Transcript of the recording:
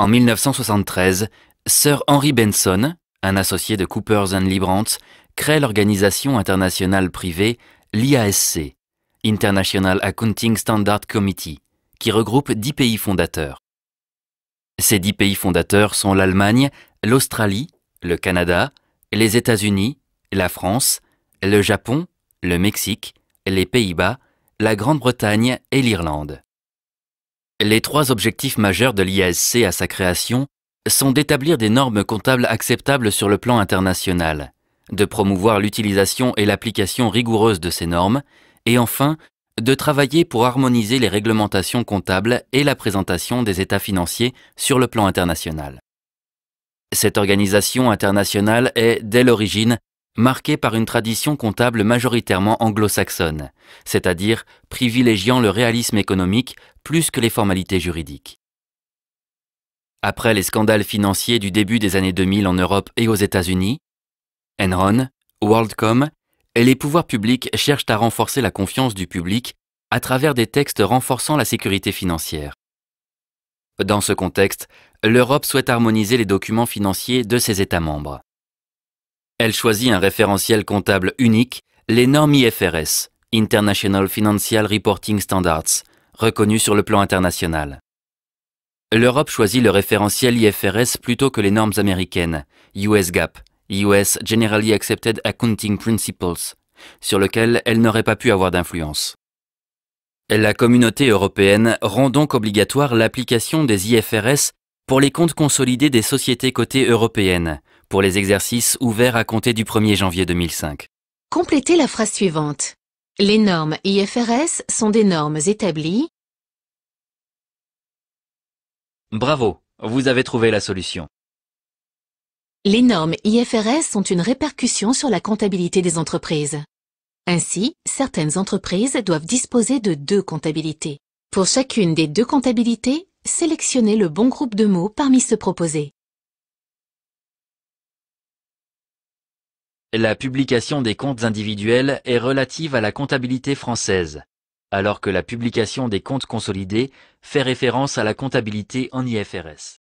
En 1973, Sir Henry Benson, un associé de Coopers & Lybrand, crée l'organisation internationale privée l'IASC, International Accounting Standard Committee, qui regroupe 10 pays fondateurs. Ces 10 pays fondateurs sont l'Allemagne, l'Australie, le Canada, les États-Unis, la France, le Japon, le Mexique, les Pays-Bas, la Grande-Bretagne et l'Irlande. Les 3 objectifs majeurs de l'IASC à sa création sont d'établir des normes comptables acceptables sur le plan international, de promouvoir l'utilisation et l'application rigoureuse de ces normes, et enfin, de travailler pour harmoniser les réglementations comptables et la présentation des états financiers sur le plan international. Cette organisation internationale est, dès l'origine, marquée par une tradition comptable majoritairement anglo-saxonne, c'est-à-dire privilégiant le réalisme économique plus que les formalités juridiques. Après les scandales financiers du début des années 2000 en Europe et aux États-Unis, Enron, WorldCom et les pouvoirs publics cherchent à renforcer la confiance du public à travers des textes renforçant la sécurité financière. Dans ce contexte, l'Europe souhaite harmoniser les documents financiers de ses États membres. Elle choisit un référentiel comptable unique, les normes IFRS, International Financial Reporting Standards, reconnues sur le plan international. L'Europe choisit le référentiel IFRS plutôt que les normes américaines, US GAAP, US Generally Accepted Accounting Principles, sur lequel elle n'aurait pas pu avoir d'influence. La communauté européenne rend donc obligatoire l'application des IFRS pour les comptes consolidés des sociétés cotées européennes, pour les exercices ouverts à compter du 1er janvier 2005. Complétez la phrase suivante. Les normes IFRS sont des normes établies. Bravo, vous avez trouvé la solution. Les normes IFRS sont une répercussion sur la comptabilité des entreprises. Ainsi, certaines entreprises doivent disposer de 2 comptabilités. Pour chacune des 2 comptabilités, sélectionnez le bon groupe de mots parmi ceux proposés. La publication des comptes individuels est relative à la comptabilité française, alors que la publication des comptes consolidés fait référence à la comptabilité en IFRS.